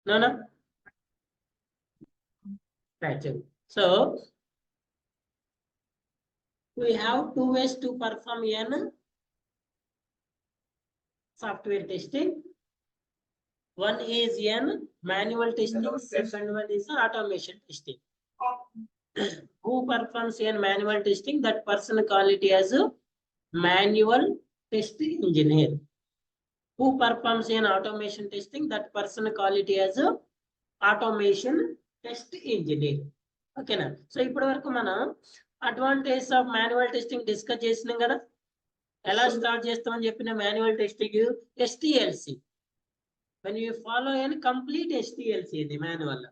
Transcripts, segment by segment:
No. Right. So we have two ways to perform an software testing. One is an manual testing, second one is automation testing. Who performs an manual testing? That person call it as a manual testing engineer. Who performs an automation testing? That person call it as a automation test engineer. Okay na? So ఇప్పటి వరకు మనం advantage of manual testing discuss చేసినాం కదా. ఎలా start చేస్తామని చెప్పిన manual testing STLC. When you follow any complete STLC the manual.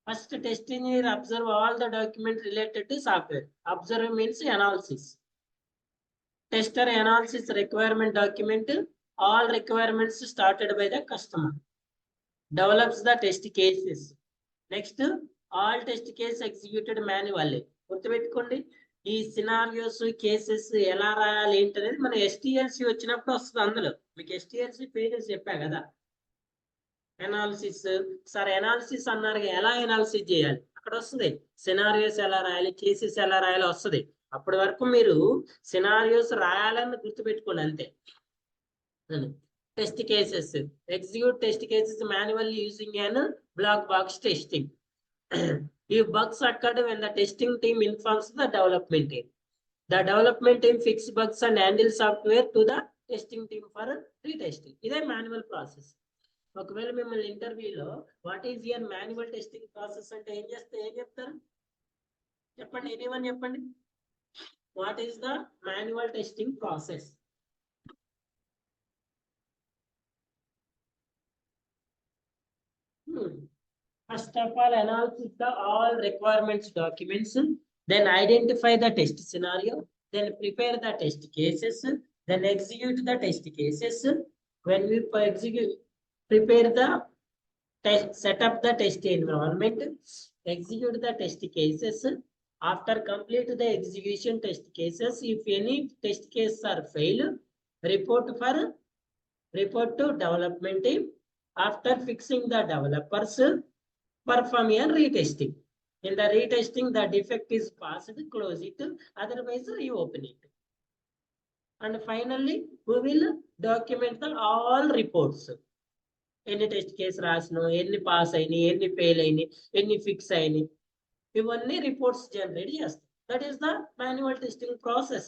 First, test engineer observe all the documents related to software. Observe means analysis. Tester analysis requirement document. All requirements started by the customer. Develops the test cases. Next, all test case executed manually. గుర్తుపెట్టుకోండి, ఈ scenarios cases ఎలా రాయాలి ఏంటనేది మన STLC వచ్చినప్పుడు వస్తుంది. అందులో మీకు STLC పేజెస్ చెప్పా కదా. అనాలిసిస్ సార్ అనాలిసిస్ అన్నారు, ఎలా అనాలిసిస్ చేయాలి అక్కడ వస్తుంది. సినారియోస్ ఎలా రాయాలి, కేసెస్ ఎలా రాయాలి వస్తుంది. అప్పటి వరకు మీరు సినారియోస్ రాయాలని గుర్తుపెట్టుకోండి అంతే. Test cases execute test cases manually using an black box testing. If bugs occurred when the testing team informs the development team. The development team fix bugs and handle software to the testing team for retesting. ఇదే manual process. ఒకవేళ మిమ్మల్ని ఇంటర్వ్యూలో what is your manual testing process అంటే ఏం చెప్తారు చెప్పండి, anyone చెప్పండి. What is the manual testing process? First of all, analyze the all requirements documents, then identify the test scenario, then prepare the test cases, then execute the test cases. When we prepare the test, set up the test environment, execute the test cases. After complete the execution test cases, if any test cases are failed, report to development team. After fixing the developers, perform a retesting. In the retesting, the defect is passed, close it, otherwise reopen it. And finally, we will document the all reports. Any test case rasno, any pass ayini, any fail ayini, any fix ayini, ivanni reports generate chestam. That is the manual testing process.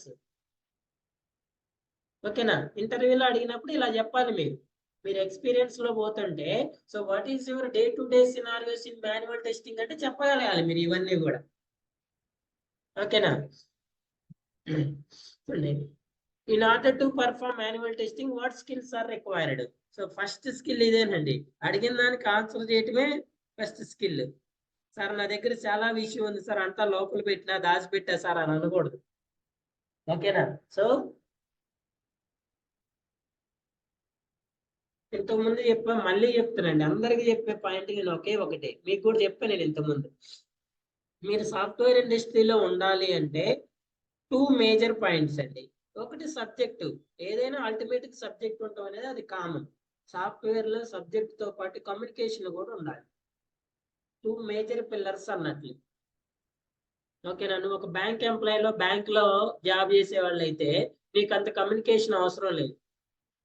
Okay na? Interview lo adiginappudu ila cheppali మీరు experience లో పోతుంటే, so what is your day to day scenarios in manual testing అంటే చెప్పగలగాలి మీరు ఇవన్నీ కూడా. ఓకేనా? In order to perform manual testing what skills are required? So first skill ఇదేనండి, అడిగిన దానికి ఆన్సర్ చేయటమే ఫస్ట్ స్కిల్. సార్ నా దగ్గర చాలా విషయం ఉంది సార్, అంతా లోపల పెట్టినా దాచిపెట్టా సార్ అని అనకూడదు. ఓకేనా? సో ఇంతకుముందు చెప్పా, మళ్ళీ చెప్తానండి, అందరికి చెప్పే పాయింట్ నేను ఒకటే, మీకు కూడా చెప్పాను నేను ఇంతకుముందు. మీరు సాఫ్ట్వేర్ ఇండస్ట్రీలో ఉండాలి అంటే 2 మేజర్ పాయింట్స్ అండి. ఒకటి సబ్జెక్టు, ఏదైనా అల్టిమేట్ సబ్జెక్ట్ ఉండటం అనేది అది కామన్. సాఫ్ట్వేర్ లో సబ్జెక్ట్ తో పాటు కమ్యూనికేషన్ కూడా ఉండాలి. 2 మేజర్ పిల్లర్స్ అన్నట్లు. ఓకేనా? నువ్వు ఒక బ్యాంక్ ఎంప్లాయీలో బ్యాంక్ లో జాబ్ చేసే వాళ్ళు అయితే నీకు అంత కమ్యూనికేషన్ అవసరం లేదు.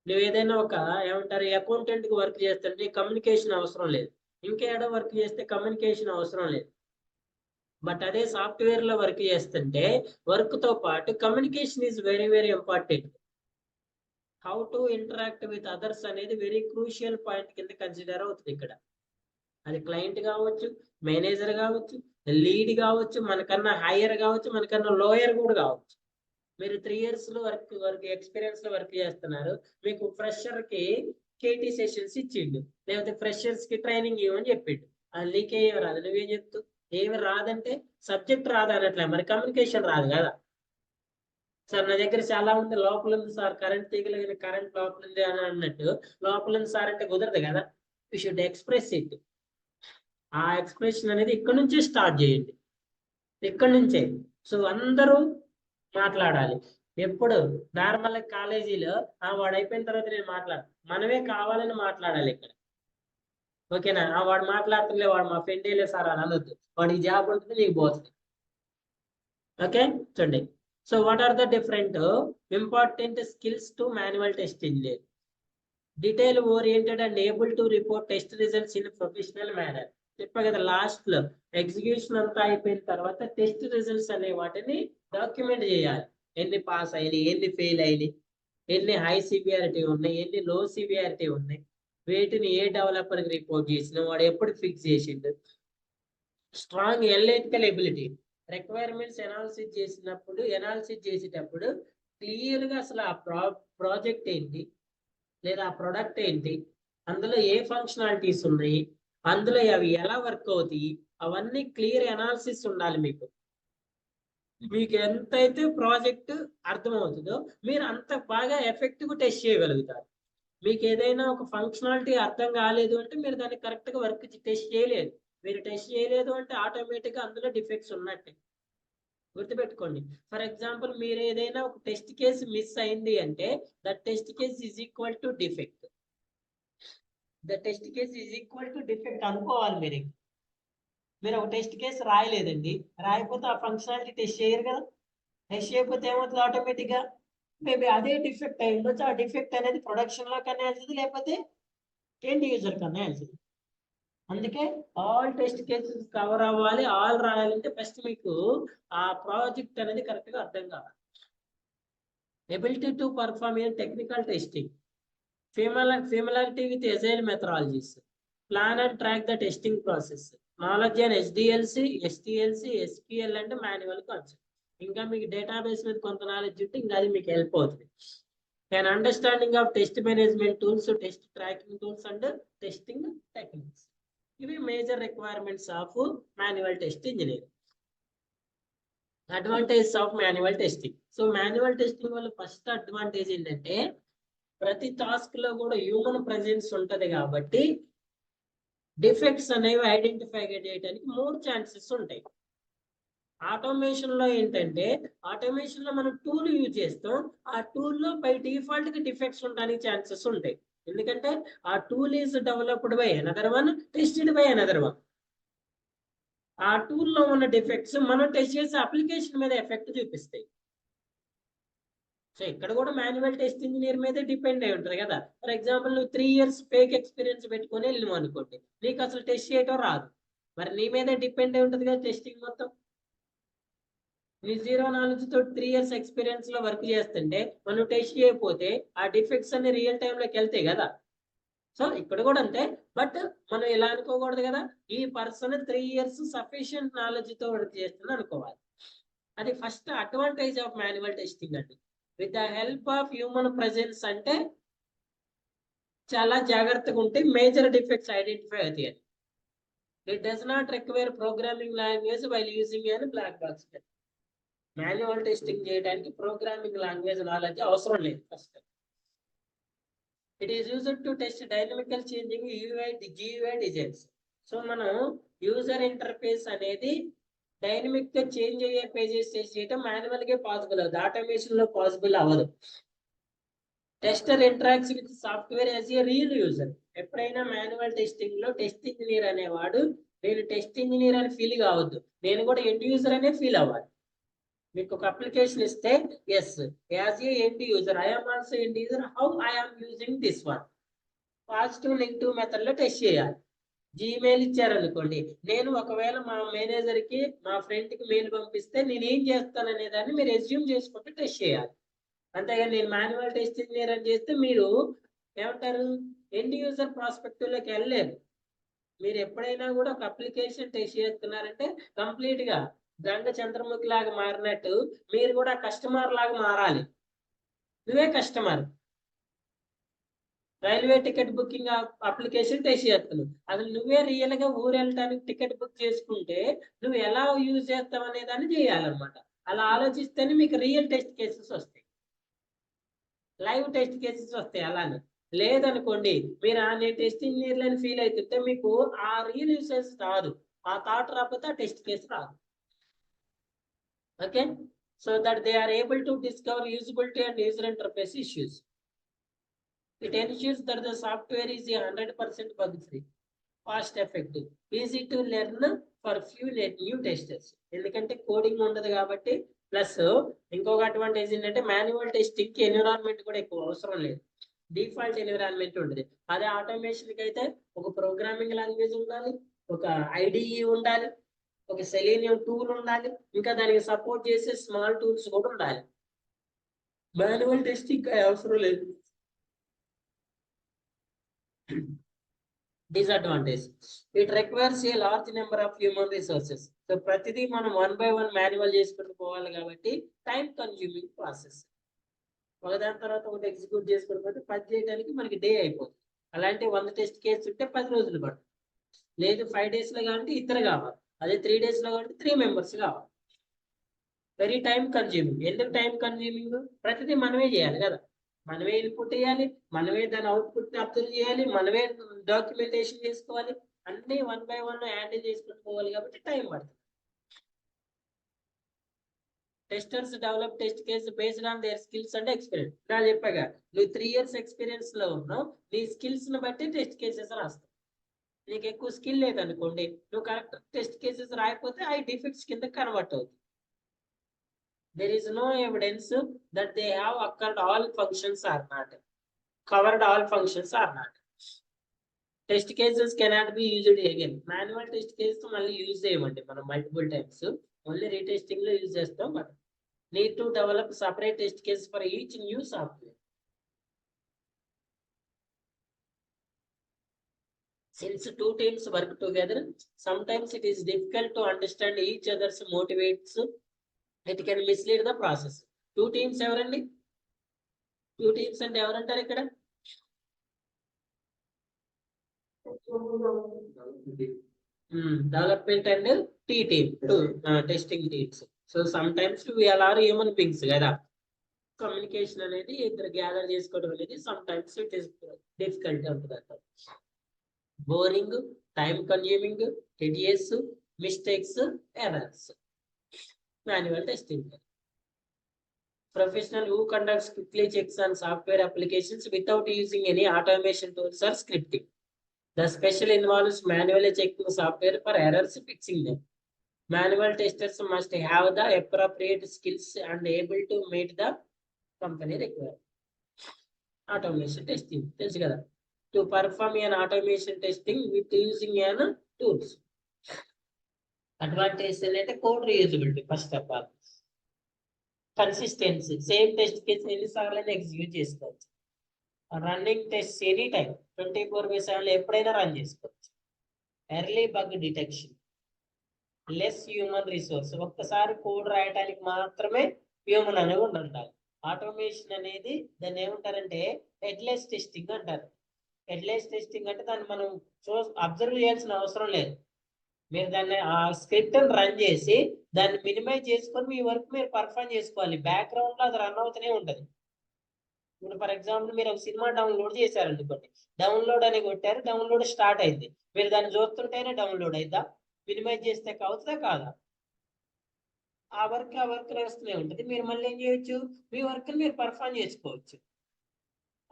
నువ్వు ఏదైనా ఒక ఏమంటారు అకౌంటెంట్ కి వర్క్ చేస్తుంటే కమ్యూనికేషన్ అవసరం లేదు. ఇంకేడో వర్క్ చేస్తే కమ్యూనికేషన్ అవసరం లేదు. బట్ అదే సాఫ్ట్వేర్ లో వర్క్ చేస్తుంటే వర్క్ తో పాటు communication is very very important. How to interact with others అనేది వెరీ క్రూషియల్ పాయింట్ కింద కన్సిడర్ అవుతుంది ఇక్కడ. అది క్లయింట్ కావచ్చు, మేనేజర్ కావచ్చు, లీడ్ కావచ్చు, మనకన్నా హైయర్ కావచ్చు, మనకన్నా లోయర్ కూడా కావచ్చు. మీరు 3 years లో వర్క్ ఎక్స్పీరియన్స్ లో వర్క్ చేస్తున్నారు, మీకు ఫ్రెషర్ కి KT సెషన్స్ ఇచ్చిండు, లేకపోతే ఫ్రెషర్స్ కి ట్రైనింగ్ ఇవ్వమని చెప్పిండు. అది నీకే ఏమి రాదు, నువ్వేం చెప్తూ ఏమి రాదంటే సబ్జెక్ట్ రాదు అనట్లే, మరి కమ్యూనికేషన్ రాదు కదా. సార్ నా దగ్గర చాలా ఉంది, లోపల ఉంది సార్, కరెంట్ తీగలిగిన కరెంట్ లోపల ఉంది అని అన్నట్టు లోపల ఉంది సార్ అంటే కుదరదు కదా. You should express it. ఆ ఎక్స్ప్రెషన్ అనేది ఇక్కడ నుంచే స్టార్ట్ చేయండి, ఇక్కడ నుంచే. సో అందరూ మాట్లాడాలి. ఎప్పుడు నార్మల్ కాలేజీలో వాడు అయిపోయిన తర్వాత నేను మనమే కావాలని మాట్లాడాలి. ఇక్కడ ఓకేనా? వాడు మాట్లాడుతుండే వాడు మా ఫ్రెండ్ వెళ్ళే సార్ అని అనొద్దు. వాడికి జాబ్ ఉంటుంది, నీకు పోతుంది. ఓకే, చూడండి. So what are the different important skills to manual test engineer? Detail oriented and able to report test results in professional manner. చెప్పా కదా, లాస్ట్ లో ఎగ్జిక్యూషన్ అంతా అయిపోయిన తర్వాత టెస్ట్ రిజల్ట్స్ అనే వాటిని డాక్యుమెంట్ చేయాలి. ఎన్ని పాస్ అయినాయి, ఎన్ని ఫెయిల్ అయినాయి, ఎన్ని హై సివియారిటీ ఉన్నాయి, ఎన్ని లో సివియారిటీ ఉన్నాయి, వీటిని ఏ డెవలపర్కి రిపోర్ట్ చేసిన, వాడు ఎప్పుడు ఫిక్స్ చేసిండు. Strong analytical ability, requirements analysis చేసేటప్పుడు క్లియర్ గా అసలు ఆ ప్రాజెక్ట్ ఏంటి లేదా ఆ ప్రొడక్ట్ ఏంటి, అందులో ఏ ఫంక్షనాలిటీస్ ఉన్నాయి, అందులో అవి ఎలా వర్క్ అవుతాయి, అవన్నీ క్లియర్ అనాలిసిస్ ఉండాలి మీకు. మీకు ఎంతైతే ప్రాజెక్ట్ అర్థమవుతుందో మీరు అంత బాగా ఎఫెక్టివ్ టెస్ట్ చేయగలుగుతారు. మీకు ఏదైనా ఒక ఫంక్షనాలిటీ అర్థం కాలేదు అంటే మీరు దాన్ని కరెక్ట్ గా వర్క్ టెస్ట్ చేయలేదు. మీరు టెస్ట్ చేయలేదు అంటే ఆటోమేటిక్ గా అందులో డిఫెక్ట్స్ ఉన్నట్టే గుర్తుపెట్టుకోండి. ఫర్ ఎగ్జాంపుల్, మీరు ఏదైనా ఒక టెస్ట్ కేసు మిస్ అయింది అంటే that test case is equal to defect. The test case is equal to defect అనుకోవాలి. మీరు ఒక టెస్ట్ కేసు రాయలేదండి, రాయకపోతే ఆ ఫంక్షనాలిటీ టెస్ట్ చేయరు కదా. టెస్ట్ చేయకపోతే ఏమవుతుంది, ఆటోమేటిక్ గా మేబీ అదే డిఫెక్ట్ అయి ఉండొచ్చు. ఆ డిఫెక్ట్ అనేది ప్రొడక్షన్ లో కన్నా వెళ్తుంది, లేకపోతే ఎండ్ యూజర్ కన్నా వెళ్తుంది. అందుకే ఆల్ టెస్ట్ కేసెస్ కవర్ అవ్వాలి. ఆల్ రాయాలంటే ఫస్ట్ మీకు ఆ ప్రాజెక్ట్ అనేది కరెక్ట్ గా అర్థం కావాలి. Ability to perform in technical testing, familiarity with agile methodologies, plan and track the testing process, knowledge and SDLC, STLC, SQL and manual concept. ఇంకా మీకు డేటాబేస్ మీద కొంత నాలెడ్జ్ ఉంటే ఇంకా అది మీకు హెల్ప్ అవుతుంది. an understanding of test management tools, test tracking tools and testing techniques. ఇవి major requirements of manual test engineer. Advantages of manual testing. So manual testing వల్ల ఫస్ట్ అడ్వాంటేజ్ ఏంటంటే ప్రతి టాస్క్ లో కూడా హ్యూమన్ ప్రెజెన్స్ ఉంటది కాబట్టి defects అనేవి identify చేయడానికి మోర్ ఛాన్సెస్ ఉంటాయి. ఆటోమేషన్ లో ఏంటంటే ఆటోమేషన్ లో మనం టూల్ యూజ్ చేస్తాం, ఆ టూల్ లో బై డిఫాల్ట్ గా డిఫెక్ట్స్ ఉండడానికి ఛాన్సెస్ ఉంటాయి. ఎందుకంటే ఆ tool is developed by another one, tested by another one. ఆ టూల్ లో ఉన్న డిఫెక్ట్స్ మనం టెస్ట్ చేసే అప్లికేషన్ మీద ఎఫెక్ట్ చూపిస్తాయి. సో ఇక్కడ కూడా మాన్యువల్ టెస్ట్ ఇంజనీర్ మీద డిపెండ్ అయి ఉంటుంది కదా. ఫర్ ఎగ్జాంపుల్, నువ్వు 3 years ఫేక్ ఎక్స్పీరియన్స్ పెట్టుకొని వెళ్ళినావు అనుకోండి, నీకు అసలు టెస్ట్ చేయటం రాదు, మరి నీ మీద డిపెండ్ అయి ఉంటుంది కదా టెస్టింగ్ మొత్తం. నీ 0 knowledge తో 3 years ఎక్స్పీరియన్స్ లో వర్క్ చేస్తుంటే మనం టెస్ట్ చేయకపోతే ఆ డిఫెక్ట్స్ అన్ని రియల్ టైమ్ లోకి వెళ్తాయి కదా. సో ఇక్కడ కూడా అంతే, బట్ మనం ఇలా అనుకోకూడదు కదా, ఈ పర్సన్ 3 years సఫిషియంట్ నాలెడ్జ్ తో వర్క్ చేస్తుంది అనుకోవాలి. అది first advantage of manual testing అండి. With the help of human presence అంటే చాలా జాగ్రత్తగా ఉంటే మేజర్ డిఫెక్ట్స్ ఐడెంటిఫై అవుతాయి. It does not require programming language while using అని బ్లాక్ బాక్స్. మాన్యువల్ టెస్టింగ్ చేయడానికి ప్రోగ్రామింగ్ లాంగ్వేజ్ నాలెడ్జ్ అవసరం లేదు. First it is used to test dynamical changing GUI designs. So మనం యూజర్ ఇంటర్ఫేస్ అనేది dynamic గా change అయ్యే pages test చేయడం manual గా పాసిబుల్ అవుతుంది, ఆటోమేషన్ లో పాసిబుల్ అవ్వదు. Tester interacts with software as a real user. ఎప్పుడైనా మాన్యువల్ టెస్టింగ్ లో టెస్ట్ ఇంజనీర్ అనేవాడు నేను టెస్ట్ ఇంజనీర్ అని ఫీల్ కావద్దు, నేను కూడా ఎండ్ యూజర్ అనే ఫీల్ అవ్వాలి. మీకు ఒక అప్లికేషన్ ఇస్తే yes as a end user I'm also end user, how I'm using this one. Positive negative method లో టెస్ట్ చేయాలి. జీమెయిల్ ఇచ్చారనుకోండి, నేను ఒకవేళ మా మేనేజర్ కి మా ఫ్రెండ్ కి మెయిల్ పంపిస్తే నేను ఏం చేస్తాను అనే దాన్ని మీరు ఎస్యూమ్ చేసుకుంటూ టెస్ట్ చేయాలి. అంతేగాని నేను మాన్యువల్ టెస్ట్ ఇంజనీర్ అని చేస్తే మీరు ఏమంటారు, ఎండ్ యూజర్ ప్రాస్పెక్టివ్ లోకి వెళ్ళలేరు. మీరు ఎప్పుడైనా కూడా ఒక అప్లికేషన్ టెస్ట్ చేస్తున్నారంటే కంప్లీట్ గా గంగ చంద్రముఖి లాగా మారినట్టు మీరు కూడా కస్టమర్ లాగా మారాలి. నువ్వే customer. Railway ticket booking application test చేస్తున్నావు, అసలు నువ్వే రియల్ గా ఊరు వెళ్ళటానికి టికెట్ బుక్ చేసుకుంటే నువ్వు ఎలా యూజ్ చేస్తావు అనే దాన్ని చేయాలన్నమాట. అలా ఆలోచిస్తేనే మీకు రియల్ టెస్ట్ కేసెస్ వస్తాయి, లైవ్ టెస్ట్ కేసెస్ వస్తాయి. అలానే లేదనుకోండి, మీరు నేను టెస్ట్ ఇంజనీర్ అని ఫీల్ అవుతుంటే మీకు ఆ రియల్ యూసెస్ రాదు, ఆ థాట్ రాకపోతే ఆ టెస్ట్ కేసు రాదు. Okay, so that they are able to discover usability and user interface issues. It ensures that the software is 100% bug free. Cost effective, easy to learn for few new testers. ఎందుకంటే coding ఉండదు కాబట్టి, plus ఇంకొక advantage ఏంటంటే manual testing కి environment కూడా ఎక్కువ అవసరం లేదు, డిఫాల్ట్ ఎన్విరాన్మెంట్ ఉంటుంది. అదే ఆటోమేషన్ కి అయితే ఒక ప్రోగ్రామింగ్ లాంగ్వేజ్ ఉండాలి, ఒక ఐడిఈ ఉండాలి, ఒక సెలీనియం టూల్ ఉండాలి, ఇంకా దానికి సపోర్ట్ చేసే స్మాల్ టూల్స్ కూడా ఉండాలి. మాన్యువల్ టెస్టింగ్ అవసరం లేదు. Disadvantage, it requires a large number of human resources. So ప్రతిదీ మనం 1 by 1 మాన్యువల్ చేసుకుంటూ పోవాలి కాబట్టి టైం కన్జ్యూమింగ్ ప్రాసెస్. ఒకదాని తర్వాత ఒకటి ఎగ్జిక్యూట్ చేసుకుని పోతే 10 చేయడానికి మనకి డే అయిపోతుంది. అలాంటి 100 టెస్ట్ కేసు ఉంటే 10 రోజులు పడుతుంది. లేదు 5 days లో కావాలంటే ఇద్దరు కావాలి, అదే 3 days లో కావాలంటే 3 members కావాలి. Very time consuming. ఎందుకు టైం కన్జ్యూమింగ్? ప్రతిదీ మనమే చేయాలి కదా, మనమే ఇన్పుట్ చేయాలి, మనమే దాని అవుట్పుట్ అబ్జర్వ్ చేయాలి, మనమే డాక్యుమెంటేషన్ చేసుకోవాలి, అన్ని 1 by 1 హ్యాండిల్ చేసుకుని పోవాలి కాబట్టి టైం పడుతుంది. Testers develop test case based on their skills and experience. నా చెప్పాగా, నువ్వు 3 years ఎక్స్పీరియన్స్ లో ఉన్నావు, నీ స్కిల్స్ ని బట్టి టెస్ట్ కేసెస్ రాస్తావు. నీకు ఎక్కువ స్కిల్ లేదనుకోండి, నువ్వు కరెక్ట్ టెస్ట్ కేసెస్ రాయకపోతే అవి డిఫెక్ట్స్ కింద కన్వర్ట్ అవుతుంది. There is no evidence that they have occurred all functions or not, covered all functions or not. Test cases cannot be used again. Manual test case to మళ్ళీ use చేయమండి మనం multiple times, only retesting లో use చేస్తాం. But need to develop separate test case for each new software. Since two teams work together, sometimes it is difficult to understand each other's motivates. It can mislead the process. Two teams ఎవరండి? Two teams అంటే ఎవరంటారు ఇక్కడ? Development and T team, two testing teams. So sometimes we all are human beings కదా, communication అనేది ఇద్దరు gather చేసుకోవడం అనేది sometimes it is difficult అవుతుంది. Boring, time consuming, tedious, mistakes, errors. Manual testing. Professional who conducts quickly checks on software applications without using any automation tools or scripting. The special involves manually checking software for errors, fixing them. Manual testers must have the appropriate skills and able to meet the company requirement. Automation testing. To perform an automation testing with using an tools. Advantage is code reusability first of all. Consistency, same test case ఎన్నిసార్లు execute చేసుకోవచ్చు. Running test any time 24/7 ఎప్పుడైనా run చేసుకోవచ్చు. Early bug detection, less human resource, ఒక్కసారి code రాయడానికి మాత్రమే human అనేవి ఉండాలి. Automation అనేది దాన్ని ఏమంటారంటే హెడ్లెస్ టెస్టింగ్ అంటారు. హెడ్లెస్ టెస్టింగ్ అంటే దాన్ని మనం అబ్జర్వ్ చేయాల్సిన అవసరం లేదు. మీరు దాన్ని ఆ స్క్రిప్ట్ రన్ చేసి దాన్ని మినిమైజ్ చేసుకొని మీ వర్క్ మీరు పర్ఫామ్ చేసుకోవాలి. బ్యాక్గ్రౌండ్ లో అది రన్ అవుతూనే ఉంటుంది. ఇప్పుడు ఫర్ ఎగ్జాంపుల్ మీరు ఒక సినిమా డౌన్లోడ్ చేశారనుకోండి, డౌన్లోడ్ అని కొట్టారు, డౌన్లోడ్ స్టార్ట్ అయింది, మీరు దాన్ని చూస్తుంటేనే డౌన్లోడ్ అయిద్దా? మినిమైజ్ చేస్తే అవుతుందా కాదా? ఆ వర్క్ నడుస్తూనే ఉంటుంది. మీరు మళ్ళీ ఏం చేయొచ్చు, మీ వర్క్ మీరు పర్ఫామ్ చేసుకోవచ్చు.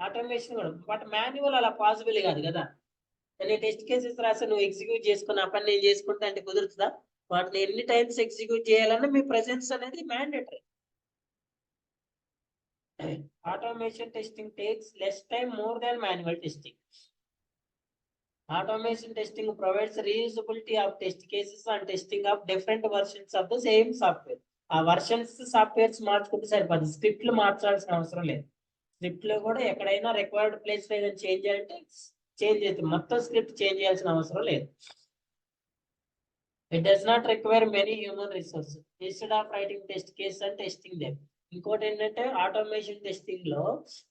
ఆటోమేషన్ కూడా. బట్ మాన్యువల్ అలా పాసిబుల్ కాదు కదా. నేను టెస్ట్ కేసెస్ రాసి నువ్వు ఎగ్జిక్యూట్ చేసుకుని ఆ పని నేను చేసుకుంటా అంటే కుదురుతుందా? వాటిని ఎన్ని టైమ్స్ ఎగ్జిక్యూట్ చేయాలన్నా మీ ప్రెసెన్స్ అనేది mandatory. Automation testing takes less time more than manual testing. Automation testing provides reusability of test cases and testing of different versions of the same software. ఆ వర్షన్స్ సాఫ్ట్వేర్స్ మార్చుకుంటే సరిపోదు, స్క్రిప్ట్లు మార్చాల్సిన అవసరం లేదు. Script లో కూడా ఎక్కడైనా రిక్వైర్డ్ ప్లేస్ లో ఏదైనా చేంజ్ చేయాలంటే చేంజ్ అవుతుంది, మొత్తం స్క్రిప్ట్ చేంజ్ చేయాల్సిన అవసరం లేదు. It does not require many human resources. Instead of writing test case and testing them. ఇంకోటి ఏంటంటే ఆటోమేషన్ టెస్టింగ్ లో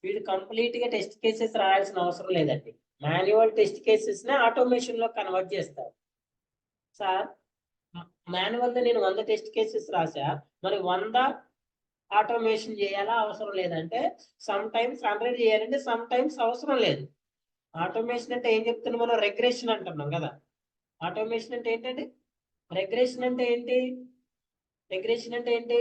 వీళ్ళు కంప్లీట్ గా టెస్ట్ కేసెస్ రాయాల్సిన అవసరం లేదండి. మాన్యువల్ టెస్ట్ కేసెస్ నే ఆటోమేషన్ లో కన్వర్ట్ చేస్తారు. సార్ మాన్యువల్ గా నేను 100 టెస్ట్ కేసెస్ రాసా, మరి 100 ఆటోమేషన్ చేయాలా అవసరం లేదంటే సమ్ టైమ్స్ 100 చేయాలంటే సమ్ టైమ్స్ అవసరం లేదు. ఆటోమేషన్ అంటే ఏం చెప్తున్నాం మనం? రెగ్రెషన్ అంటున్నాం కదా. ఆటోమేషన్ అంటే ఏంటంటే రెగ్రెషన్ అంటే ఏంటి? రెగ్రెషన్ అంటే ఏంటి?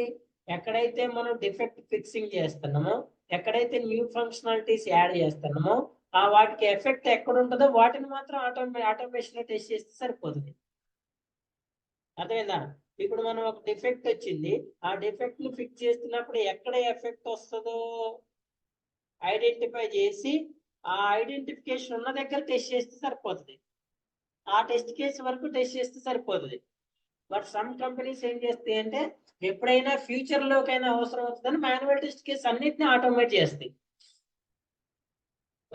ఎక్కడైతే మనం డిఫెక్ట్ ఫిక్సింగ్ చేస్తున్నామో, ఎక్కడైతే న్యూ ఫంక్షనాలిటీస్ యాడ్ చేస్తున్నామో ఆ వాటికి ఎఫెక్ట్ ఎక్కడ ఉంటుందో వాటిని మాత్రం ఆటోమేషన్ లో టెస్ట్ చేస్తే సరిపోతుంది. అదేనా? ఇప్పుడు మనం ఒక డిఫెక్ట్ వచ్చింది, ఆ డిఫెక్ట్ ని ఫిక్స్ చేస్తున్నప్పుడు ఎక్కడ ఎఫెక్ట్ వస్తుందో ఐడెంటిఫై చేసి ఆ ఐడెంటిఫికేషన్ ఉన్న దగ్గర టెస్ట్ చేస్తే సరిపోతుంది. ఆ టెస్ట్ కేసు వరకు టెస్ట్ చేస్తే సరిపోతుంది. బట్ సమ్ కంపెనీస్ ఏం చేస్తాయి అంటే ఎప్పుడైనా ఫ్యూచర్ లోకైనా అవసరం అవుతుందని మాన్యువల్ టెస్ట్ కేసు అన్నిటిని ఆటోమేట్ చేస్తాయి.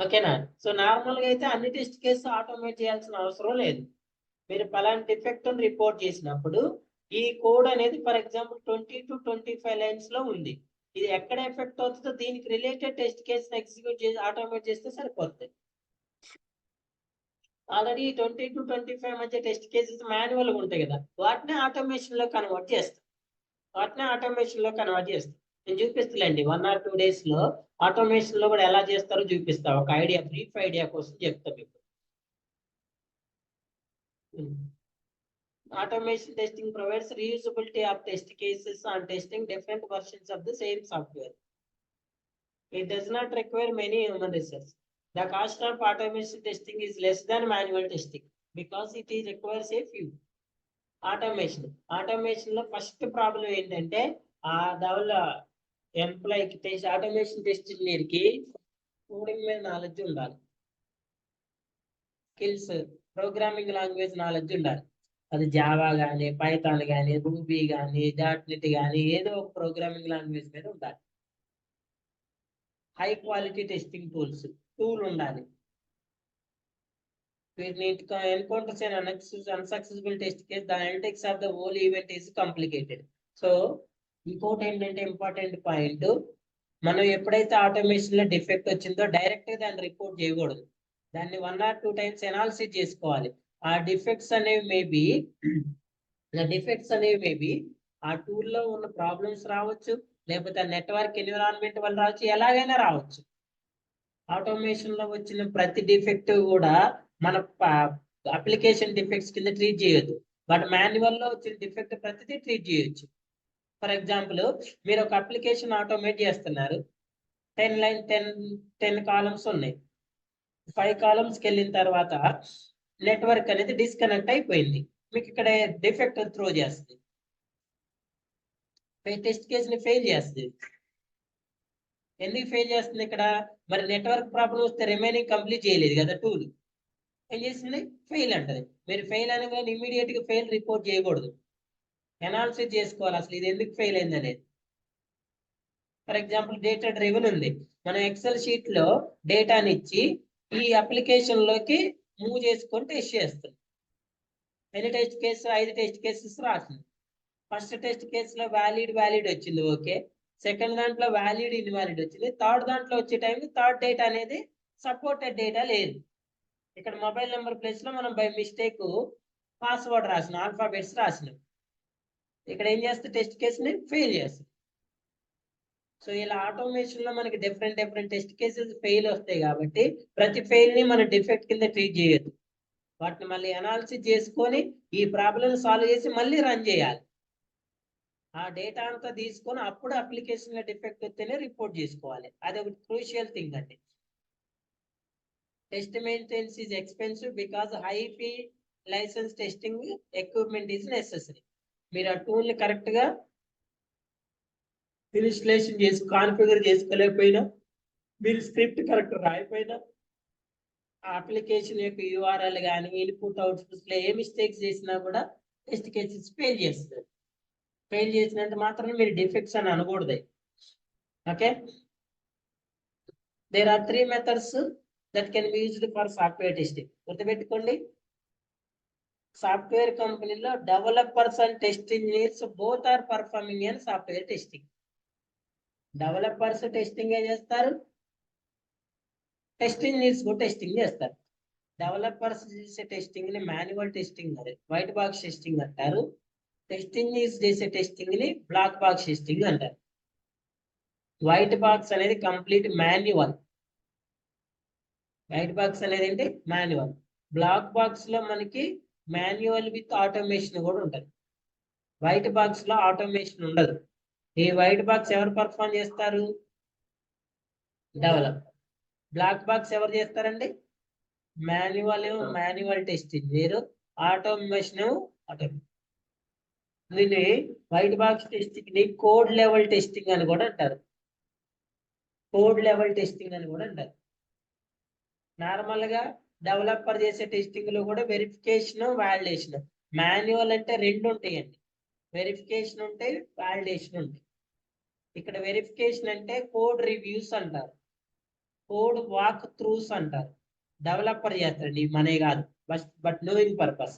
ఓకేనా? సో నార్మల్ గా అయితే అన్ని టెస్ట్ కేసు ఆటోమేట్ చేయాల్సిన అవసరం లేదు. మీరు పలానా డిఫెక్ట్ రిపోర్ట్ చేసినప్పుడు ఈ కోడ్ అనేది ఫర్ ఎగ్జాంపుల్ 20 to 25 లైన్స్ లో ఉంది. ఇది ఎక్కడ ఎఫెక్ట్ అవుతుందో దీనికి రిలేటెడ్ టెస్ట్ కేసు ఎగ్జిక్యూట్ చేసి ఆటోమేట్ చేస్తే సరిపోతుంది. ఆల్రెడీ 20 to 25 మధ్య టెస్ట్ కేసెస్ మాన్యువల్ గా ఉంటాయి కదా, వాటిని ఆటోమేషన్ లో కన్వర్ట్ చేస్తాం. నేను చూపిస్తానండి 1 or 2 days లో ఆటోమేషన్ లో కూడా ఎలా చేస్తారో చూపిస్తా. ఒక ఐడియా, బ్రీఫ్ ఐడియా కోసం చెప్తా మీకు. Automation testing provides reusability of test cases on testing different versions of the same software. It does not require many human resources. The cost of automation testing is less than manual testing because it requires a few. Automation లో first problem ఏంటంటే ఆ ఎంప్లాయీకి test automation test ఇంజనీర్కి coding మీద knowledge ఉండాలి, skills, programming language knowledge ఉండాలి. అది Java కానీ, Python కానీ, ruby కానీ, డాట్నెట్ కానీ ఏదో ఒక ప్రోగ్రామింగ్ లాంగ్వేజ్ మీద ఉండాలి. హై క్వాలిటీ టెస్టింగ్ టూల్ ఉండాలి. encounters an unsuccessful test case, the analytics of the whole event is complicated. So ఇంకోటి ఏంటంటే ఇంపార్టెంట్ పాయింట్, మనం ఎప్పుడైతే ఆటోమేషన్ లో డిఫెక్ట్ వచ్చిందో డైరెక్ట్ గా దాన్ని రిపోర్ట్ చేయకూడదు. దాన్ని 1 or 2 times అనాలిసిస్ చేసుకోవాలి. ఆ డిఫెక్ట్స్ అనేవి మేబీ ఆ టూల్లో ఉన్న ప్రాబ్లమ్స్ రావచ్చు, లేకపోతే నెట్వర్క్ ఎన్విరాన్మెంట్ వల్ల రావచ్చు, ఎలాగైనా రావచ్చు. ఆటోమేషన్ లో వచ్చిన ప్రతి డిఫెక్ట్ కూడా మన అప్లికేషన్ డిఫెక్ట్స్ కింద ట్రీట్ చేయొద్దు. బట్ మాన్యువల్ లో వచ్చిన డిఫెక్ట్ ప్రతిదీ ట్రీట్ చేయొచ్చు. ఫర్ ఎగ్జాంపుల్, మీరు ఒక అప్లికేషన్ ఆటోమేట్ చేస్తున్నారు, 10 కాలమ్స్ ఉన్నాయి. 5 కాలమ్స్కి వెళ్ళిన తర్వాత నెట్వర్క్ అనేది డిస్కనెక్ట్ అయిపోయింది. మీకు ఇక్కడ డిఫెక్ట్ త్రో చేస్తుంది, టెస్ట్ కేసుని ఫెయిల్ చేస్తుంది. ఎందుకు ఫెయిల్ చేస్తుంది? ఇక్కడ మరి నెట్వర్క్ ప్రాబ్లం వస్తే రిమైనింగ్ కంప్లీట్ చేయలేదు కదా టూల్. ఏం చేస్తుంది? ఫెయిల్ అంటది. మీరు ఫెయిల్ అనగానే ఇమీడియట్ గా ఫెయిల్ రిపోర్ట్ చేయకూడదు, అనాలిసిస్ చేసుకోవాలి అసలు ఇది ఎందుకు ఫెయిల్ అయింది అనేది. ఫర్ ఎగ్జాంపుల్, డేటా డ్రివెన్ ఉంది. మనం ఎక్సెల్ షీట్ లో డేటాని ఇచ్చి ఈ అప్లికేషన్ లోకి మూవ్ చేసుకొని టెస్ట్ చేస్తుంది. ఎన్ని టెస్ట్ కేసు? 5 టెస్ట్ కేసెస్ రాసింది. ఫస్ట్ టెస్ట్ కేసులో వ్యాలిడ్ వచ్చింది, ఓకే. సెకండ్ దాంట్లో వ్యాలిడ్ ఇన్వాలిడ్ వచ్చింది. థర్డ్ దాంట్లో వచ్చే టైంకి థర్డ్ డేటా అనేది సపోర్టెడ్ డేటా లేదు. ఇక్కడ మొబైల్ నెంబర్ ప్లేస్ లో మనం బై మిస్టేక్ పాస్వర్డ్ రాసిన, ఆల్ఫాబెట్స్ రాసినాం. ఇక్కడ ఏం చేస్తే టెస్ట్ కేసుని ఫెయిల్ చేస్తుంది. సో ఇలా ఆటోమేషన్ లో మనకి డిఫరెంట్ టెస్ట్ కేసెస్ ఫెయిల్ వస్తాయి కాబట్టి ప్రతి ఫెయిల్ ని మనం డిఫెక్ట్ కింద ట్రీట్ చేయొద్దు. వాటిని మళ్ళీ అనాలిసిస్ చేసుకొని ఈ ప్రాబ్లమ్ సాల్వ్ చేసి మళ్ళీ రన్ చేయాలి. ఆ డేటా అంతా తీసుకొని అప్పుడు అప్లికేషన్ లో డిఫెక్ట్ వస్తేనే రిపోర్ట్ చేసుకోవాలి. అది ఒక క్రూషియల్ థింగ్ అండి. Test maintenance is expensive because high fee license testing equipment is necessary. మీరు ఆ టూల్ ని కరెక్ట్ గా ఇన్స్టలేషన్ కాన్ఫిగర్ చేసుకోలేకపోయినా, మీరు స్క్రిప్ట్ కరెక్ట్ రాయిపోయినా, ఆ అప్లికేషన్ యొక్క యూఆర్ఎల్ కానీ ఇన్పుట్ అవుట్పుట్స్ లో ఏ మిస్టేక్స్ చేసినా కూడా టెస్ట్ కేసెస్ ఫెయిల్ చేస్తుంది. ఫెయిల్ చేసినంత మాత్రం మీరు డిఫెక్ట్స్ అని అనకూడదు. Okay, there are 3 methods that can be used for software testing. గుర్తుపెట్టుకోండి, సాఫ్ట్వేర్ కంపెనీలో developers and test engineers both are performing in software testing. Developers testing చేస్తారు, టెస్ట్ ఇంజనీర్స్ కూడా టెస్టింగ్ చేస్తారు. డెవలపర్స్ చేసే టెస్టింగ్ ని manual testing, white box testing అంటారు. Test engineers చేసే testing ని బ్లాక్ బాక్స్ టెస్టింగ్ అంటారు. వైట్ బాక్స్ అనేది కంప్లీట్ మాన్యువల్. వైట్ బాక్స్ అనేది ఏంటి? మాన్యువల్. బ్లాక్ బాక్స్ లో మనకి మాన్యువల్ విత్ ఆటోమేషన్ కూడా ఉంటుంది. వైట్ బాక్స్ లో ఆటోమేషన్ ఉండదు. ఈ వైట్ బాక్స్ ఎవరు పర్ఫామ్ చేస్తారు? డెవలపర్. బ్లాక్ బాక్స్ ఎవరు చేస్తారండి? మాన్యువల్ టెస్టింగ్ వేరు, ఆటోమేషన్ ఆటోమేషన్. దీన్ని వైట్ బాక్స్ టెస్టింగ్ ని కోడ్ లెవెల్ టెస్టింగ్ అని కూడా అంటారు. కోడ్ లెవెల్ టెస్టింగ్ అని కూడా అంటారు. నార్మల్ గా డెవలపర్ చేసే టెస్టింగ్ లో కూడా వెరిఫికేషన్, వాలిడేషన్. మాన్యువల్ అంటే రెండు ఉంటాయండి, వెరిఫికేషన్ ఉంటాయి, వాలిడేషన్ ఉంటాయి. ఇక్కడ వెరిఫికేషన్ అంటే కోడ్ రివ్యూస్ అంటారు, కోడ్ వాక్ త్రూస్ అంటారు. డెవలపర్ చేస్తాడు, మనే కాదు, but knowing purpose.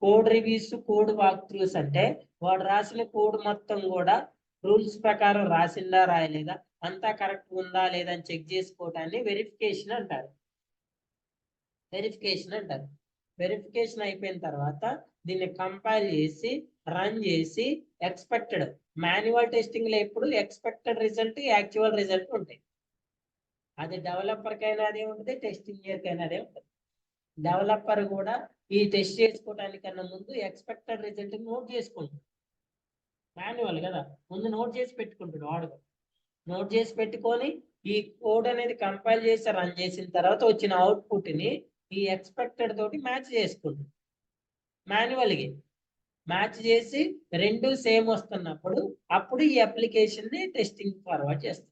Code reviews, code walk throughs అంటే వాడు రాసిన కోడ్ మొత్తం కూడా రూల్స్ ప్రకారం రాసిందా రాయలేదా, అంతా కరెక్ట్ ఉందా లేదా అని చెక్ చేసుకోవటాన్ని వెరిఫికేషన్ అంటారు. వెరిఫికేషన్ అయిపోయిన తర్వాత దీన్ని కంపైల్ చేసి రన్ చేసి ఎక్స్పెక్టెడ్, మాన్యువల్ టెస్టింగ్ లో ఎప్పుడు ఎక్స్పెక్టెడ్ రిజల్ట్, యాక్చువల్ రిజల్ట్ ఉంటాయి. అది డెవలపర్ కైనా అదే ఉంటుంది, టెస్ట్ ఇంజనీర్ కైనా అదే ఉంటుంది. డెవలపర్ కూడా ఈ టెస్ట్ చేసుకోవడానికన్నా ముందు ఎక్స్పెక్టెడ్ రిజల్ట్ నోట్ చేసుకుంటాడు. మాన్యువల్ కదా, ముందు నోట్ చేసి పెట్టుకుంటాడు వాడు. నోట్ చేసి పెట్టుకొని ఈ కోడ్ అనేది కంపైల్ చేసి రన్ చేసిన తర్వాత వచ్చిన అవుట్పుట్ ని ఈ ఎక్స్పెక్టెడ్ తోటి మ్యాచ్ చేసుకుంటాడు. మాన్యువల్గా మ్యాచ్ చేసి రెండు సేమ్ వస్తున్నప్పుడు అప్పుడు ఈ అప్లికేషన్ ని టెస్టింగ్ ఫార్వర్డ్ చేస్తాం.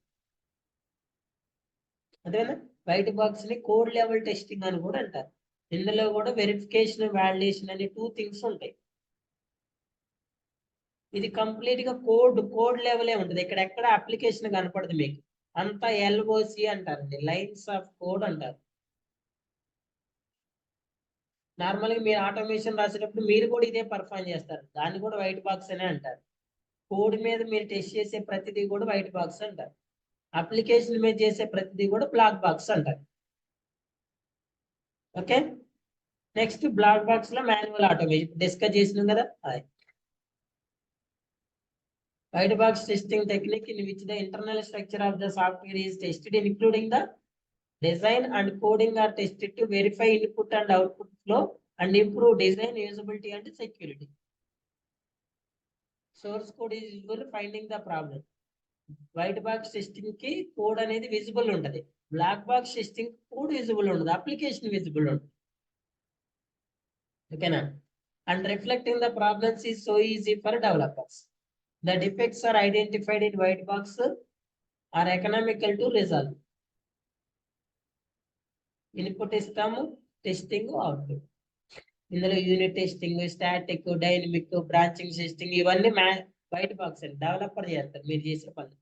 అదేనా వైట్ బాక్స్ ని కోడ్ లెవెల్ టెస్టింగ్ అని కూడా అంటారు. ఇందులో కూడా వెరిఫికేషన్, వాలిడేషన్ అనే 2 థింగ్స్ ఉంటాయి. ఇది కంప్లీట్ గా కోడ్ లెవెలే ఉంటుంది. ఇక్కడ ఎక్కడ అప్లికేషన్ కనపడదు మీకు, అంతా LOC అంటారండి, లైన్స్ ఆఫ్ కోడ్ అంటారు. నార్మల్ గా మీరు ఆటోమేషన్ రాసేటప్పుడు మీరు కూడా ఇదే పర్ఫామ్ చేస్తారు, దాన్ని కూడా వైట్ బాక్స్ అనే అంటారు. కోడ్ మీద మీరు టెస్ట్ చేసే ప్రతిదీ కూడా వైట్ బాక్స్ అంటారు. అప్లికేషన్ మీద చేసే ప్రతిదీ కూడా బ్లాక్ బాక్స్ అంటారు. ఓకే, నెక్స్ట్ బ్లాక్ బాక్స్ లో మాన్యువల్ ఆటోమేషన్ డిస్కస్ చేసినాం కదా. White box testing technique in which the internal structure of the software is tested, including the design and coding are tested to verify input and output flow and improve design usability and security. Source code is usual finding the problem. White box testing ki code అనేది visible ఉంటది, black box testing code visible ఉండదు, application visible ఉండదు. ఓకేనా? And reflecting the problems is so easy for developers. The defects are identified in white box are economical to resolve. Input ఇస్తాము, testing, output. ఇందులో unit testing, static, dynamic, branching testing ఇవన్నీ white box అండి, developer చేస్తారు. మీరు చేసే పని,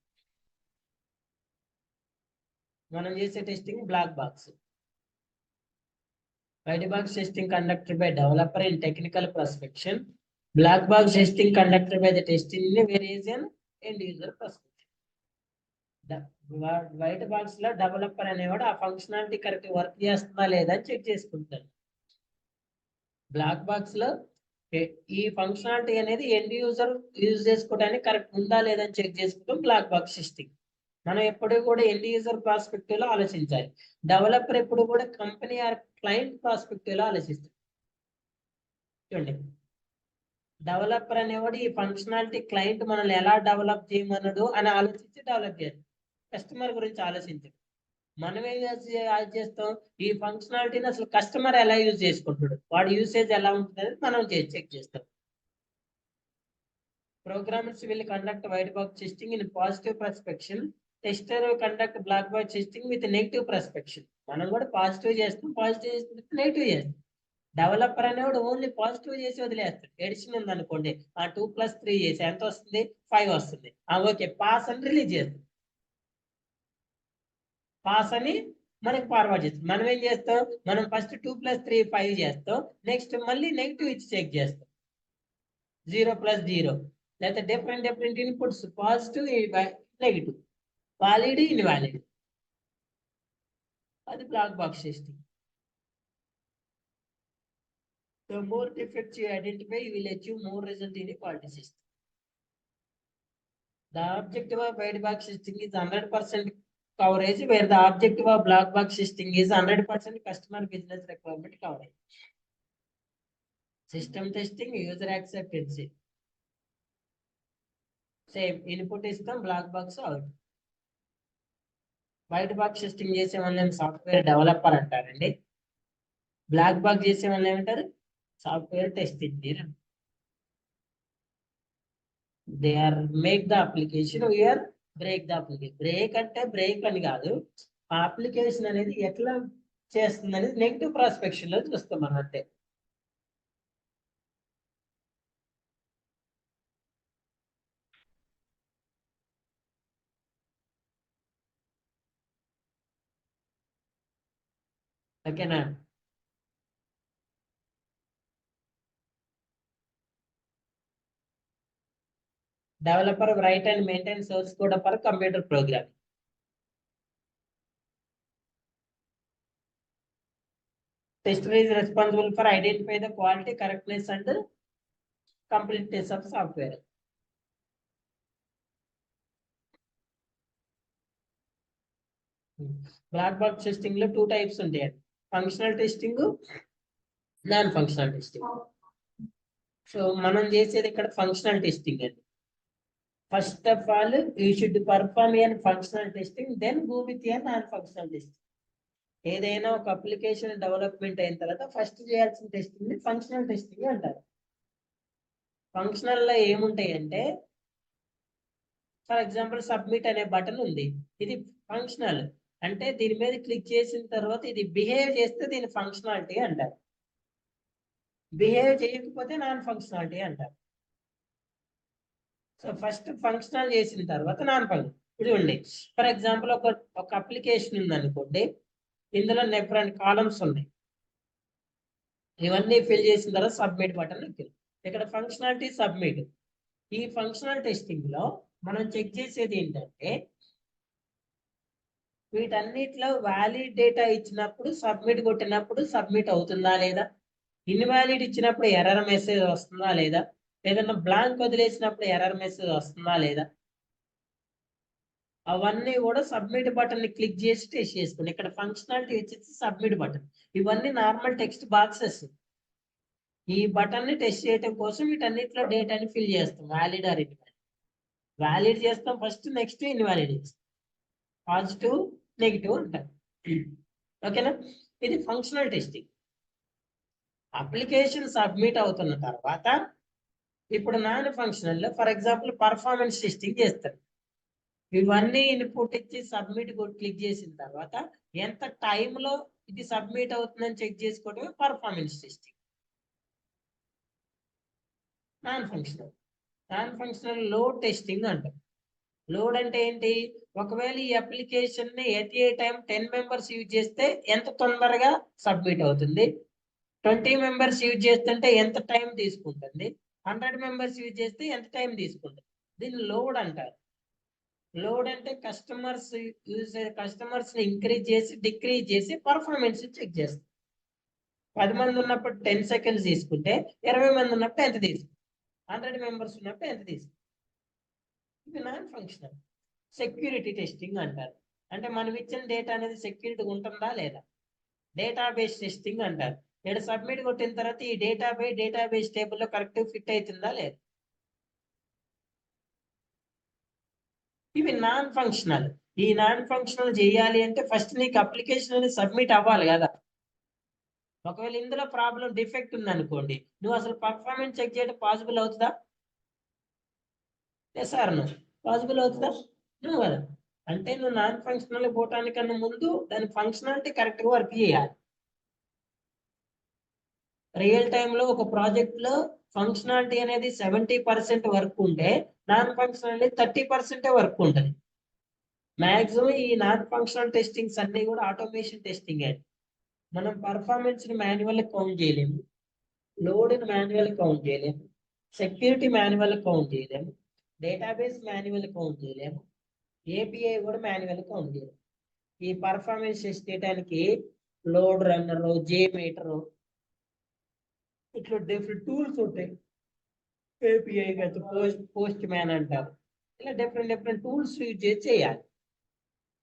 మనం చేసే testing black box. White box testing conducted by developer in technical perspective. Black box testing conducted by the testing various end user perspective. White box లో developer అనేవాడు ఆ ఫంక్షనాలిటీ కరెక్ట్ వర్క్ చేస్తుందా లేదా అని చెక్ చేసుకుంటాడు. బ్లాక్ బాక్స్ లో ఈ functionality అనేది ఎండ్ యూజర్ యూజ్ చేసుకోవడానికి కరెక్ట్ ఉందా లేదా అని చెక్ చేసుకుంటాం బ్లాక్ బాక్స్ టెస్టింగ్. మనం ఎప్పుడు కూడా ఎండ్ యూజర్ ప్రాస్పెక్టివ్ లో ఆలోచించాలి. డెవలపర్ ఎప్పుడు కూడా కంపెనీ ఆర్ క్లయింట్ ప్రాస్పెక్టివ్ లో ఆలోచిస్తాడు. చూడండి, డెవలపర్ అనేవాడు ఈ ఫంక్షనాలిటీ క్లయింట్ మనల్ని ఎలా డెవలప్ చేయమన్నాడు అని ఆలోచించి డెవలప్ చేయాలి, కస్టమర్ గురించి ఆలోచించండి. మనం ఏం చేస్తాం, ఈ ఫంక్షనాలిటీని అసలు కస్టమర్ ఎలా యూజ్ చేసుకుంటాడు, వాడి యూసేజ్ ఎలా ఉంటుంది మనం చెక్ చేస్తాం. Programmers will conduct white box testing in positive perspection. Tester will conduct black box testing with negative perspection. మనం కూడా పాజిటివ్ చేస్తాం, పాజిటివ్ చేస్తే నెగిటివ్ చేస్తాం. డెవలపర్ అనేవాడు ఓన్లీ పాజిటివ్ చేసి వదిలేస్తాడు. ఎడిషన్ ఉంది అనుకోండి, 2+3 చేసి ఎంత వస్తుంది, 5 వస్తుంది, ఓకే పాస్ అని రిలీజ్ చేస్తాం. పాస్ అని మనకి ఫార్వర్డ్ చేస్తాం. మనం ఏం చేస్తాం, మనం ఫస్ట్ 2+3 5 చేస్తాం, నెక్స్ట్ మళ్ళీ నెగిటివ్ ఇచ్చి చెక్ చేస్తాం, 0+0 లేకపోతే different inputs, positive, negative, valid, invalid. అది black box testing. The more defects you identify, you will achieve more result in a quality system. The objective of white box testing is 100% coverage, where the objective of black box testing is 100% customer business requirement coverage. System testing, user acceptance. Same input is the black box out. White box testing చేసే వాళ్ళని software developer అంటారండి. Black box చేసే వాళ్ళు ఏమంటారు? Software test engineer. They are make the application, we are break the application. Break అంటే break అని కాదు, ఆ అప్లికేషన్ అనేది ఎట్లా చేస్తుంది అనేది నెగిటివ్ ప్రాస్పెక్షన్ లో చూస్తాం మనం అంటే. ఓకేనా? Developer right and maintain source code for computer program. Tester is responsible for identify the quality, correctness and completeness of software. Black box testing లో 2 టైప్స్ ఉంటాయి, functional testing, non functional testing. So మనం చేసేది ఇక్కడ functional testing అండి. First of all you should perform an functional testing, then go with an non functional testing. ఏదైనా ఒక application development అయిన తర్వాత ఫస్ట్ చేయాల్సిన టెస్టింగ్ ని ఫంక్షనల్ టెస్టింగ్ అంటారు. ఫంక్షనల్ లో ఏముంటాయి అంటే, ఫర్ ఎగ్జాంపుల్ సబ్మిట్ అనే బటన్ ఉంది, ఇది ఫంక్షనల్. అంటే దీని మీద క్లిక్ చేసిన తర్వాత ఇది బిహేవ్ చేస్తే దీని ఫంక్షనాలిటీ అంటారు, బిహేవ్ చేయకపోతే నాన్ ఫంక్షనాలిటీ అంటారు. సో ఫస్ట్ ఫంక్షనల్ చేసిన తర్వాత నాన్ ఫంక్షన్. చూడండి, ఫర్ ఎగ్జాంపుల్ ఒక అప్లికేషన్ ఉంది అనుకోండి, ఇందులో డిఫరెంట్ కాలమ్స్ ఉన్నాయి, ఇవన్నీ ఫిల్ చేసిన తర్వాత సబ్మిట్ బటన్ నొక్కింది. ఇక్కడ ఫంక్షనాలిటీ సబ్మిట్. ఈ ఫంక్షనల్ టెస్టింగ్ లో మనం చెక్ చేసేది ఏంటంటే, వీటన్నిటిలో వ్యాలిడ్ డేటా ఇచ్చినప్పుడు సబ్మిట్ కొట్టినప్పుడు సబ్మిట్ అవుతుందా లేదా, ఇన్వాలిడ్ ఇచ్చినప్పుడు ఎర్రర్ మెసేజ్ వస్తుందా లేదా, ఏదైనా బ్లాంక్ వదిలేసినప్పుడు ఎర్రర్ మెసేజ్ వస్తుందా లేదా, అవన్నీ కూడా సబ్మిట్ బటన్ ని క్లిక్ చేసి టెస్ట్ చేసుకుని. ఇక్కడ ఫంక్షనాలిటీ వచ్చేసి సబ్మిట్ బటన్. ఇవన్నీ నార్మల్ టెక్స్ట్ బాక్సెస్. ఈ బటన్ ని టెస్ట్ చేయడం కోసం వీటన్నిటిలో డేటాని ఫిల్ చేస్తాం, వ్యాలిడ్ ఆర్ ఇన్వాలిడ్. వ్యాలిడ్ చేస్తాం ఫస్ట్, నెక్స్ట్ ఇన్వాలిడ్ చేస్తాం, పాజిటివ్ నెగిటివ్ అంటారు. ఓకేనా? ఇది ఫంక్షనల్ టెస్టింగ్. అప్లికేషన్ సబ్మిట్ అవుతున్న తర్వాత ఇప్పుడు నాన్ ఫంక్షనల్ లో ఫర్ ఎగ్జాంపుల్ పర్ఫార్మెన్స్ టెస్టింగ్ చేస్తారు. ఇవన్నీ ఇన్పుట్ ఇచ్చి సబ్మిట్ క్లిక్ చేసిన తర్వాత ఎంత టైంలో ఇది సబ్మిట్ అవుతుందని చెక్ చేసుకోవడమే performance testing. Non functional load testing అంటారు. లోడ్ అంటే ఏంటి, ఒకవేళ ఈ అప్లికేషన్ ని at a time 10 members use చేస్తే ఎంత తొందరగా సబ్మిట్ అవుతుంది, 20 మెంబర్స్ యూజ్ చేస్తుంటే ఎంత టైం తీసుకుంటుంది, 100 మెంబర్స్ యూజ్ చేస్తే ఎంత టైం తీసుకుంటుంది, దీన్ని లోడ్ అంటారు. లోడ్ అంటే కస్టమర్స్ ని ఇంక్రీజ్ చేసి డిక్రీజ్ చేసి పర్ఫార్మెన్స్ చెక్ చేస్తారు. 10 మంది ఉన్నప్పుడు 10 సెకండ్స్ తీసుకుంటే 20 మంది ఉన్నప్పుడు ఎంత తీసుకుంటారు, 100 మెంబర్స్ ఉన్నప్పుడు ఎంత తీసుకుంటారు. ఇది నాన్ ఫంక్షనల్. సెక్యూరిటీ టెస్టింగ్ అంటారు. అంటే మనం ఇచ్చిన డేటా అనేది సెక్యూరిటీ ఉంటుందా లేదా, డేటాబేస్ టెస్టింగ్ అంటారు. ఇక్కడ సబ్మిట్ కొట్టిన తర్వాత ఈ డేటాబేస్ టేబుల్లో కరెక్ట్ ఫిట్ అవుతుందా లేదా. ఇవి నాన్ ఫంక్షనల్. ఈ నాన్ ఫంక్షనల్ చేయాలి అంటే ఫస్ట్ నీకు అప్లికేషన్ అనేది సబ్మిట్ అవ్వాలి కదా. ఒకవేళ ఇందులో ప్రాబ్లం డిఫెక్ట్ ఉంది అనుకోండి, నువ్వు అసలు పర్ఫార్మెన్స్ చెక్ చేయడం పాసిబుల్ అవుతుందా? సార్ పాసిబుల్ అవుతుందా? నువ్వు కదా. అంటే నువ్వు నాన్ ఫంక్షనల్ పోవటానికన్నా ముందు దాని ఫంక్షనాలిటీ కరెక్ట్ గా వర్క్ చేయాలి. రియల్ టైంలో ఒక ప్రాజెక్ట్ లో ఫంక్షనాలిటీ అనేది 70% వర్క్ ఉంటే నాన్ ఫంక్షనాలిటీ 30% వర్క్ ఉంటుంది. మాక్సిమం ఈ నాన్ ఫంక్షనల్ టెస్టింగ్స్ అన్ని కూడా ఆటోమేషన్ టెస్టింగ్ అండి. మనం పర్ఫార్మెన్స్ ని మాన్యువల్ కౌంట్ చేయలేము, లోడ్ ని మాన్యువల్ కౌంట్ చేయలేము, సెక్యూరిటీ మాన్యువల్ కౌంట్ చేయలేము, డేటాబేస్ మాన్యువల్ కౌంట్ చేయలేము, ఏపీఐ కూడా మాన్యువల్ కౌంట్ చేయలేము. ఈ పర్ఫార్మెన్స్ టెస్ట్ చేయడానికి లోడ్ రన్నర్, జేమీటర్, ఇట్లా డిఫరెంట్ టూల్స్ ఉంటాయి. ఏపీఐ పోస్ట్ మ్యాన్ అంటారు. ఇలా డిఫరెంట్ టూల్స్ యూజ్ చేసి చేయాలి.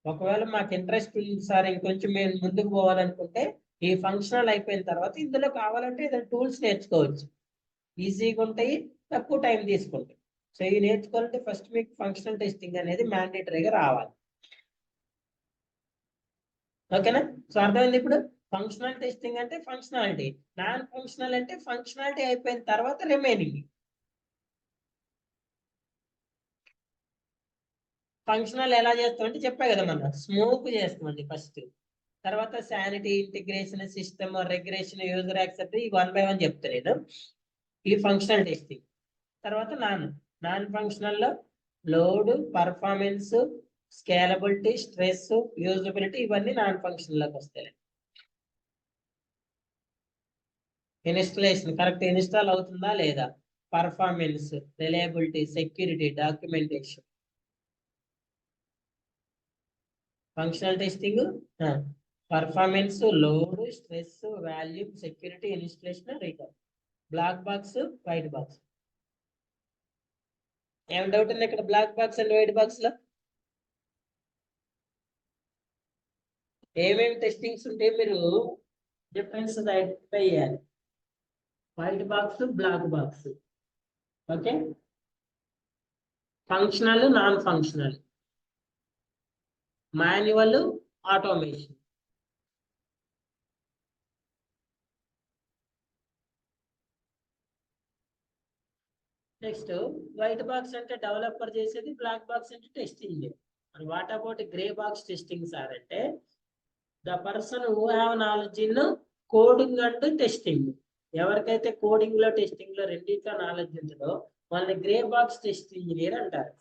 ఒకవేళ మాకు ఇంట్రెస్ట్ ఉంది సార్, ఇంకొంచెం మేము ముందుకు పోవాలనుకుంటే ఈ ఫంక్షనల్ అయిపోయిన తర్వాత ఇందులో కావాలంటే ఏదైనా టూల్స్ నేర్చుకోవచ్చు, ఈజీగా ఉంటాయి, తక్కువ టైం తీసుకుంటాయి. సో ఇవి నేర్చుకోవాలంటే ఫస్ట్ మీకు ఫంక్షనల్ టెస్టింగ్ అనేది మ్యాండేటరీగా రావాలి. ఓకేనా? సో అర్థమైంది ఇప్పుడు. ఫంక్షనల్ టెస్టింగ్ అంటే ఫంక్షనాలిటీ, నాన్ ఫంక్షనల్ అంటే ఫంక్షనాలిటీ అయిపోయిన తర్వాత రిమైనింగ్. ఫంక్షనల్ ఎలా చేస్తామంటే చెప్పా కదా, మనం స్మోక్ చేస్తామండి ఫస్ట్, తర్వాత sanity, integration, system, regulation, user accept, ఈ 1 by 1 చెప్తా నేను. ఈ ఫంక్షనల్ టెస్టింగ్. తర్వాత నాన్ ఫంక్షనల్ లో load, performance, scalability, stress, usability, ఇవన్నీ నాన్ ఫంక్షనల్ లోకి వస్తాయి. ఇన్స్టలేషన్ కరెక్ట్ ఇన్స్టాల్ అవుతుందా లేదా, performance, reliability, security, documentation. Functional testing performance, load, stress, volume, security, installation, recovery. Black box, white box. ఏమైనా doubt ఉంది ఇక్కడ black box and white box లో? ఏమేమి టెస్టింగ్స్ ఉంటే మీరు డిఫరెన్స్ ఐడెంటిఫై చేయాలి. White box, black box. Okay, functional, non functional, manual, automation. Next white box అంటే developer చేసేది, బ్లాక్ బాక్స్ అంటే testing. And what about grey box testing sir అంటే the person who have knowledge in coding and testing. ఎవరికైతే coding లో testing లో రెండింటిలో knowledge ఉంటుందో వాళ్ళని గ్రే బాక్స్ టెస్ట్ ఇంజనీర్ అంటారు.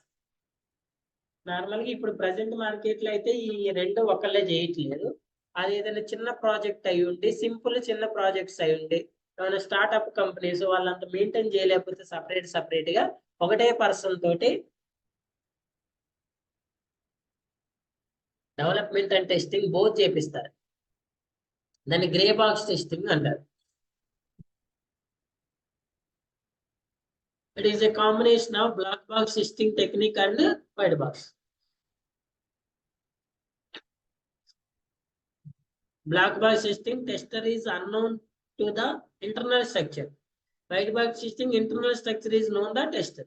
నార్మల్గా ఇప్పుడు ప్రజెంట్ మార్కెట్ లో అయితే ఈ రెండు ఒకళ్ళే చేయట్లేదు. అది ఏదైనా చిన్న ప్రాజెక్ట్ అయి ఉండి, సింపుల్ చిన్న ప్రాజెక్ట్స్ అయి ఉండి, ఏమైనా స్టార్ట్అప్ కంపెనీస్ వాళ్ళంత మెయింటైన్ చేయలేకపోతే సపరేట్ గా ఒకటే పర్సన్ తోటి డెవలప్మెంట్ అండ్ టెస్టింగ్ బోత్ చేపిస్తారు. దాన్ని గ్రే బాక్స్ టెస్టింగ్ అంటారు. It is a combination of black box testing technique and white box. Black box testing, tester is unknown to the internal structure. White box testing, internal structure is known the tester.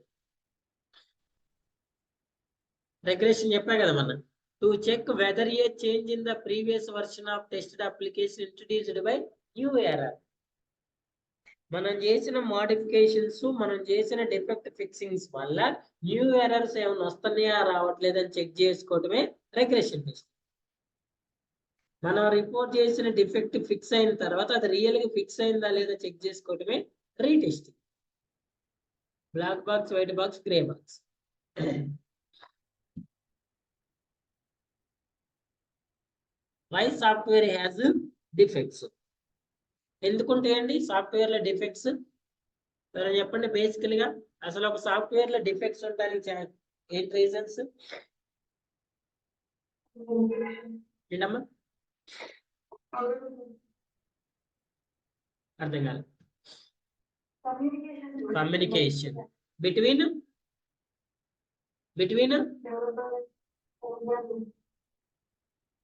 Regression చెప్పా కదా మనం. To check whether a change in the previous version of tested application introduced by new error. మనం చేసిన modifications, మనం చేసిన defect fixings వల్ల new errors ఏమైనా వస్తున్నాయా రావట్లేదని చెక్ చేసుకోవటమే రిగ్రెషన్ టెస్ట్. మనం రిపోర్ట్ చేసిన డిఫెక్ట్ ఫిక్స్ అయిన తర్వాత అది రియల్ గా ఫిక్స్ అయిందా లేదా చెక్ చేసుకోవటమే retesting. Black box, white box, grey box. Why software has defects? ఎందుకుంటాయండి సాఫ్ట్వేర్ లో డిఫెక్ట్స్? చెప్పండి బేసికల్ గా అసలు ఒక సాఫ్ట్వేర్ లో డిఫెక్ట్స్ ఉండడానికి ఏంటి రీజన్స్ ఏంటమ్మా? అర్థం కాదు. కమ్యూనికేషన్ బిట్వీన్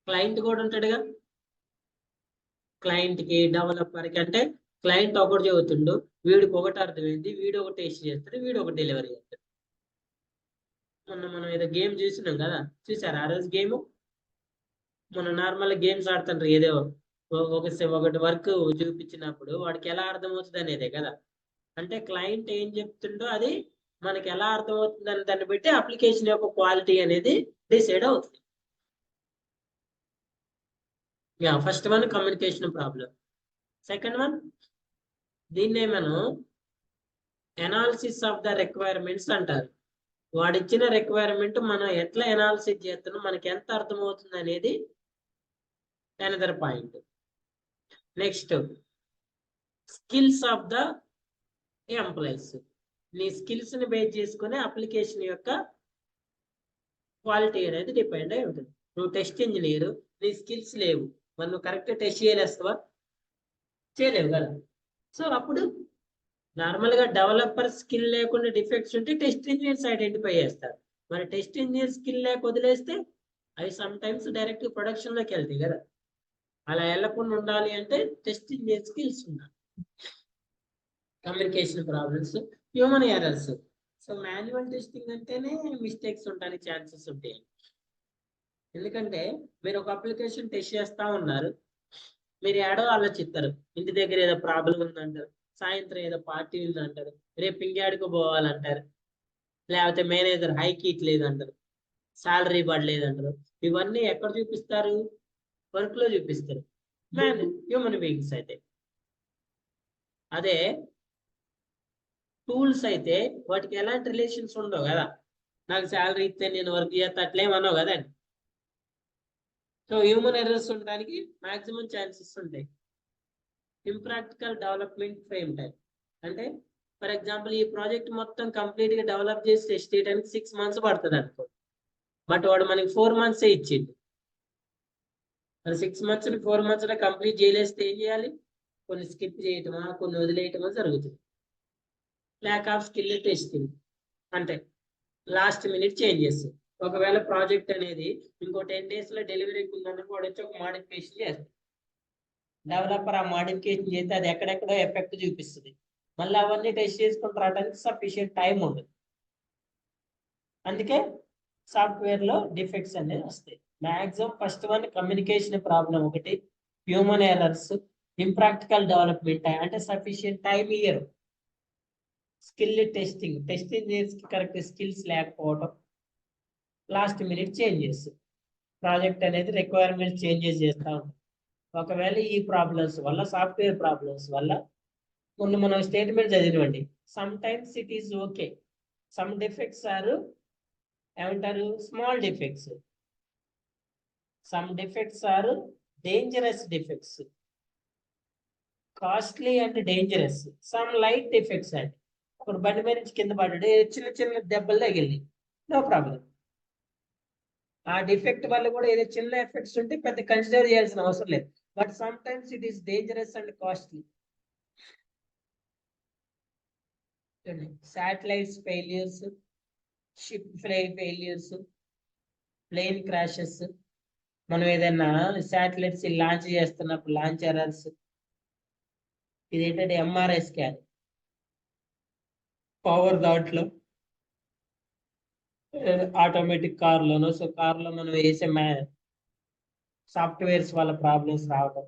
క్లయింట్ కూడా ఉంటాడుగా. క్లయింట్ కి, డెవలపర్ కి, అంటే క్లయింట్ ఒకటి చెబుతుండు, వీడికి ఒకటి అర్థమైంది, వీడు ఒక టెస్ట్ చేస్తాడు, వీడు ఒక డెలివరీ చేస్తాడు. మనం ఏదో గేమ్ చూసినాం కదా, చూసారా ఆ రోజు గేమ్? మనం నార్మల్ గేమ్స్ ఆడుతుంటారు, ఏదో ఒకటి వర్క్ చూపించినప్పుడు వాడికి ఎలా అర్థమవుతుంది అనేదే కదా. అంటే క్లయింట్ ఏం చెప్తుండో అది మనకి ఎలా అర్థమవుతుంది అని దాన్ని బట్టి అప్లికేషన్ యొక్క క్వాలిటీ అనేది డిసైడ్ అవుతుంది. First one communication problem. Second one దీన్నే మనం ఎనాలిసిస్ ఆఫ్ ద రిక్వైర్మెంట్స్ అంటారు. వాడిచ్చిన రిక్వైర్మెంట్ మనం ఎట్లా ఎనాలిసిస్ చేస్తున్నాం, మనకి ఎంత అర్థమవుతుంది అనేది another point. Next skills of the employees. నీ స్కిల్స్ ని బేస్ చేసుకుని అప్లికేషన్ యొక్క క్వాలిటీ అనేది డిపెండ్ అయి ఉంటుంది. నువ్వు టెస్ట్ ఇంజనీర్, నీ స్కిల్స్ లేవు, మరి నువ్వు కరెక్ట్ టెస్ట్ చేయలేస్తావా? చేయలేవు కదా. సో అప్పుడు నార్మల్ గా డెవలపర్ స్కిల్ లేకుండా డిఫెక్ట్స్ ఉంటే టెస్ట్ ఇంజనీర్స్ ఐడెంటిఫై చేస్తారు. మరి టెస్ట్ ఇంజనీర్ స్కిల్ లేక వదిలేస్తే అవి సమ్ టైమ్స్ డైరెక్ట్ ప్రొడక్షన్ లోకి వెళ్తాయి కదా. అలా వెళ్ళకుండా ఉండాలి అంటే టెస్ట్ ఇంజనీర్ స్కిల్స్ ఉండాలి. Communication problems, human errors. So manual testing అంటేనే మిస్టేక్స్ ఉండడానికి ఛాన్సెస్ ఉంటాయి. ఎందుకంటే మీరు ఒక అప్లికేషన్ టెస్ట్ చేస్తా ఉన్నారు, మీరు ఏడో ఆలోచిస్తారు, ఇంటి దగ్గర ఏదో ప్రాబ్లం ఉందంటారు, సాయంత్రం ఏదో పార్టీ ఉందంటారు, రేపు ఇంకేడికి పోవాలంటారు, లేకపోతే మేనేజర్ హైకి ఇట్లేదంటారు, శాలరీ పడలేదంటారు. ఇవన్నీ ఎక్కడ చూపిస్తారు? వర్క్ లో చూపిస్తారు. హ్యూమన్ బీయింగ్స్ అయితే. అదే టూల్స్ అయితే వాటికి ఎలాంటి రిలేషన్స్ ఉండవు కదా. నాకు శాలరీ ఇస్తే నేను వర్క్ చేస్తా అట్లేమన్నావు కదండి. సో హ్యూమన్ ఎర్రర్స్ ఉండడానికి మాక్సిమం ఛాన్సెస్ ఉంటాయి. ఇంప్రాక్టికల్ డెవలప్మెంట్ ఫ్రేమ్ టైం అంటే, ఫర్ ఎగ్జాంపుల్ ఈ ప్రాజెక్ట్ మొత్తం కంప్లీట్ గా డెవలప్ చేసి టెస్ట్ చేయడానికి 6 months పడుతుంది అనుకో, బట్ వాడు మనకి 4 months ఇచ్చిండు. మరి 6 months 4 months కంప్లీట్ చేయలేస్తే ఏం చేయాలి? కొన్ని స్కిప్ చేయటమా, కొన్ని వదిలేయటమా జరుగుతుంది. ల్యాక్ ఆఫ్ స్కిల్ టెస్టింగ్ అంటే లాస్ట్ మినిట్ చేంజెస్. ఒకవేళ ప్రాజెక్ట్ అనేది ఇంకో 10 days లో డెలివరీకి ఉందన్నప్పుడు వాడు వచ్చి ఒక మాడిఫికేషన్ చేస్తాడు. డెవలపర్ ఆ మాడిఫికేషన్ చేస్తే అది ఎక్కడెక్కడో ఎఫెక్ట్ చూపిస్తుంది. మళ్ళీ అవన్నీ టెస్ట్ చేసుకుని రావడానికి సఫిషియెంట్ టైం ఉండదు. అందుకే సాఫ్ట్వేర్ లో డిఫెక్ట్స్ అనేది వస్తాయి. Maximum first one communication problem ఒకటి, హ్యూమన్ ఎర్రర్స్, ఇంప్రాక్టికల్ డెవలప్మెంట్ అంటే sufficient time year, skill testing correct skills లేకపోవడం, లాస్ట్ మినిట్ చేంజెస్. ప్రాజెక్ట్ అనేది రిక్వైర్మెంట్ చేంజెస్ చేస్తూ ఉంటాం. ఒకవేళ ఈ ప్రాబ్లమ్స్ వల్ల, సాఫ్ట్వేర్ ప్రాబ్లమ్స్ వల్ల మనం స్టేట్మెంట్ చదివివ్వండి, some times it is okay, some defects are ఏమంటారు small defects, some defects are dangerous defects, costly and dangerous, some light defects అండి. ఇప్పుడు బండి మీద నుంచి కింద పడ్డాడు, చిన్న చిన్న దెబ్బలు తగిలి, నో ప్రాబ్లం. ఆ డిఫెక్ట్ వల్ల కూడా ఏదో చిన్న ఎఫెక్ట్స్ ఉంటే పెద్ద కన్సిడర్ చేయాల్సిన అవసరం లేదు. But some times it is dangerous and costly. Satellites failures, ship failures, plane crashes, మనం ఏదైనా శాటిలైట్స్ లాంచ్ చేస్తున్నప్పుడు లాంచ్ ఎర్రర్స్. ఇది ఏంటంటే ఎంఆర్ఐ స్కాన్, పవర్ దాంట్లో ఆటోమేటిక్ కార్లోనో, సో కార్లో మనం వేసే సాఫ్ట్వేర్స్ వల్ల ప్రాబ్లమ్స్ రావడం,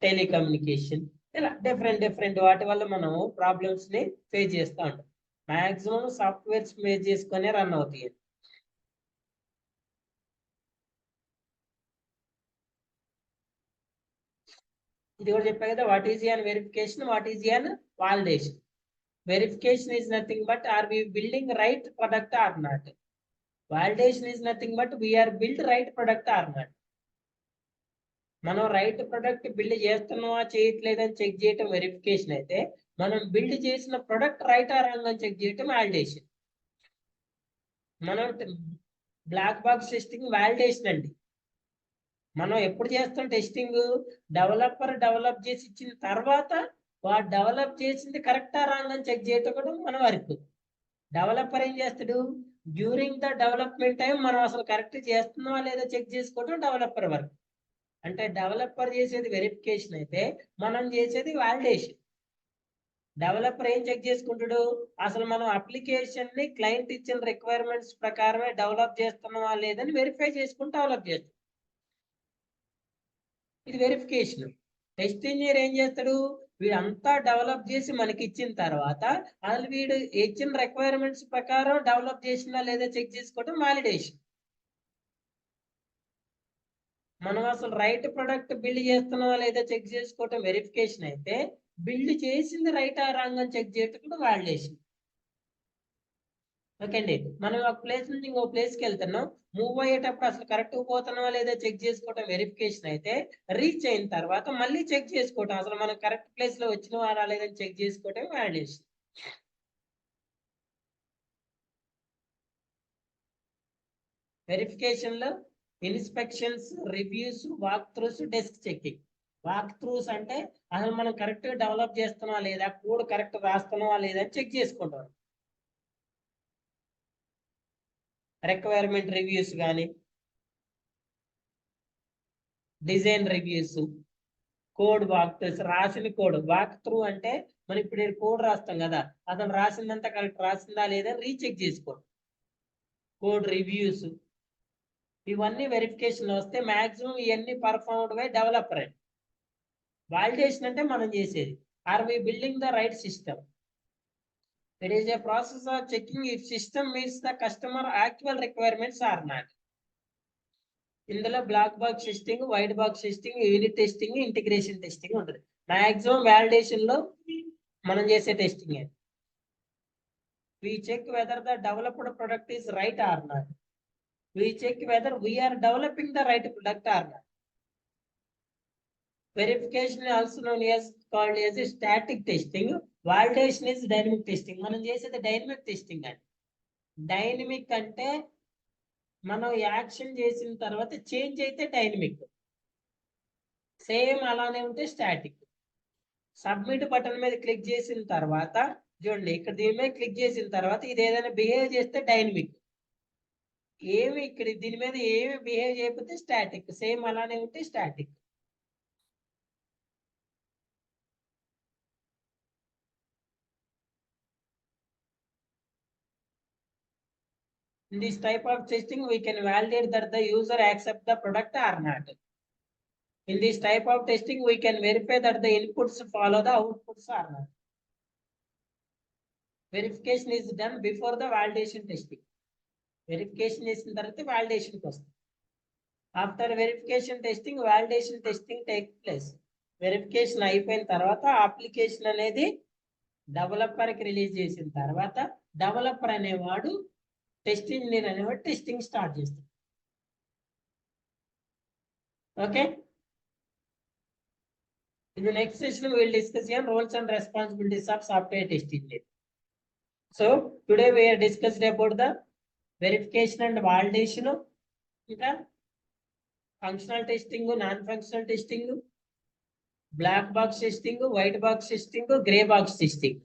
టెలికమ్యూనికేషన్, ఇలా డిఫరెంట్ వాటి వల్ల మనం ప్రాబ్లమ్స్ ని ఫేస్ చేస్తూ ఉంటాం. మాక్సిమం సాఫ్ట్వేర్స్ ఫేస్ చేసుకునే రన్ అవుతాయి. ఇది కూడా చెప్పా కదా, what is an verification, what is an validation. Verification is nothing but are we building right product or not. Validation is nothing but we are build right product or not. మనం right product build చేస్తున్నావా చేయట్లేదని check చేయటం verification అయితే, మనం build చేసిన product right ఆ wrong అని check చేయటం వాలిడేషన్. మనం బ్లాక్ బాక్స్ టెస్టింగ్ వాలిడేషన్ అండి. మనం ఎప్పుడు చేస్తాం టెస్టింగ్? డెవలపర్ డెవలప్ చేసి ఇచ్చిన తర్వాత వాడు డెవలప్ చేసింది కరెక్టా రాంగ్ అని చెక్ చేయటం కూడా మన వర్క్. డెవలపర్ ఏం చేస్తాడు? డ్యూరింగ్ ద డెవలప్మెంట్ టైం మనం అసలు కరెక్ట్ చేస్తున్నావా లేదా చెక్ చేసుకోవడం డెవలపర్ వర్క్. అంటే డెవలపర్ చేసేది వెరిఫికేషన్ అయితే మనం చేసేది వాలిడేషన్. డెవలపర్ ఏం చెక్ చేసుకుంటాడు? అసలు మనం అప్లికేషన్ ని క్లయింట్ ఇచ్చిన రిక్వైర్మెంట్స్ ప్రకారమే డెవలప్ చేస్తున్నావా లేదని వెరిఫై చేసుకుని డెవలప్ చేస్తాడు. ఇది వెరిఫికేషన్. టెస్ట్ ఇంజనీర్ ఏం చేస్తాడు? వీడంతా డెవలప్ చేసి మనకి ఇచ్చిన తర్వాత అసలు వీడు ఇచ్చిన రిక్వైర్మెంట్స్ ప్రకారం డెవలప్ చేసినా లేదా చెక్ చేసుకోవడం వాలిడేషన్. మనం అసలు రైట్ ప్రొడక్ట్ బిల్డ్ చేస్తున్నావా లేదా చెక్ చేసుకోవటం వెరిఫికేషన్ అయితే, బిల్డ్ చేసింది రైట్ ఆ రాంగ్ అని చెక్ చేయటం కూడా వాలిడేషన్. ఓకే అండి, మనం ఒక ప్లేస్ నుంచి ఇంకో ప్లేస్కి వెళ్తున్నాం, మూవ్ అయ్యేటప్పుడు అసలు కరెక్ట్ పోతున్నావా లేదా చెక్ చేసుకోవటం వెరిఫికేషన్ అయితే, రీచ్ అయిన తర్వాత మళ్ళీ చెక్ చేసుకోవటం అసలు మనం కరెక్ట్ ప్లేస్ లో వచ్చినవా రాలేదని చెక్ చేసుకోవటం వాలిడేషన్. వెరిఫికేషన్ లో inspections, reviews, walk throughs, desk checking. Walk throughs అంటే అసలు మనం కరెక్ట్ గా డెవలప్ చేస్తున్నావా లేదా, కోడ్ కరెక్ట్ రాస్తున్నావా లేదా అని చెక్ చేసుకుంటాం. రిక్వైర్మెంట్ రివ్యూస్ కానీ, design reviews, code walk throughs, రాసిన కోడ్ వాక్ త్రూ అంటే మనం ఇప్పుడు కోడ్ రాస్తాం కదా, అతను రాసిందంతా కరెక్ట్ రాసిందా లేదా రీచెక్ చేసుకోండి. కోడ్ రివ్యూస్, ఇవన్నీ వెరిఫికేషన్ వస్తే మాక్సిమం ఇవన్నీ పర్ఫార్మ్డ్ బై డెవలపర్ అండి. వాలిడేషన్ అంటే మనం చేసేది are we building the right system. It is a process of checking if system meets the customer actual requirements or not. ఇందులో black box testing, white box testing, unit testing, integration testing ఉంటుంది. Maximum validation లో మనం చేసే testing. We check whether the developed product is right or not. We check whether we are developing the right product or not. Verification is also known as called as a static testing. Validation is dynamic testing. మనం చేసేది dynamic testing అండి. Dynamic అంటే మనం action చేసిన తర్వాత change అయితే dynamic, same అలానే ఉంటే స్టాటిక్. సబ్మిట్ బటన్ మీద క్లిక్ చేసిన తర్వాత చూడండి, ఇక్కడ దీని మీద క్లిక్ చేసిన తర్వాత ఇది ఏదైనా బిహేవ్ చేస్తే డైనమిక్, ఏమి ఇక్కడ దీని మీద ఏమి బిహేవ్ చేయకపోతే స్టాటిక్, సేమ్ అలానే ఉంటే static. In this type of testing, we can validate that the user accepts the product or not. In this type of testing, we can verify that the inputs follow the outputs or not. Verification is done before the validation testing. Verification is done at the validation testing. After verification testing, validation testing takes place. Verification అయిపోయిన తర్వాత application అనేది developer కి release చేసిన తర్వాత developer అనేవాడు test engineer అనేవాడు testing start చేస్తాడు. Okay, in the next session we will discuss on roles and responsibilities of software test engineer. So today we are discussed about the verification and validation, ఇంకా functional testing, non functional testing, black box testing, white box testing, grey box testing,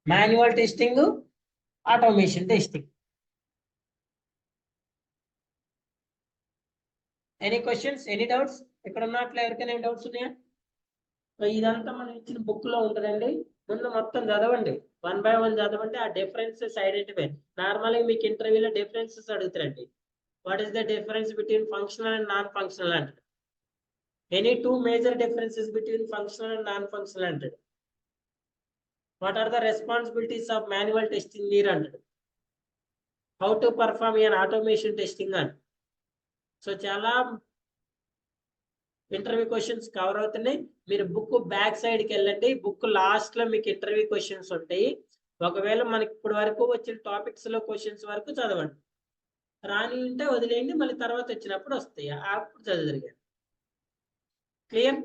manual testing, automation testing. Any questions, any doubts? ఇక్కడ ఉన్నట్లు ఎవరికైనా doubts ఉన్నాయా? ఇదంతా మనం ఇచ్చిన book లో ఉంటుందండి. ముందు మొత్తం చదవండి, 1 by 1 చదవండి. ఆ డిఫరెన్సెస్ ఐడెంటిఫై. నార్మల్గా మీకు ఇంటర్వ్యూలో డిఫరెన్సెస్ అడుగుతారండి. What is the difference between functional and non-functional అంటాడు. Any two major differences between functional and non-functional అంటాడు. What are the responsibilities of manual testing అంటాడు. How to perform an automation testing అంటాడు. So చాలా interview questions cover అవుతున్నాయి. మీరు book back సైడ్కి వెళ్ళండి. Book last లో మీకు ఇంటర్వ్యూ క్వశ్చన్స్ ఉంటాయి. ఒకవేళ మనకి ఇప్పటి వరకు వచ్చిన టాపిక్స్ లో క్వశ్చన్స్ వరకు చదవండి, రాని ఉంటే వదిలేయండి, మళ్ళీ తర్వాత వచ్చినప్పుడు వస్తాయి, అప్పుడు చదివిరిగా. క్లియర్?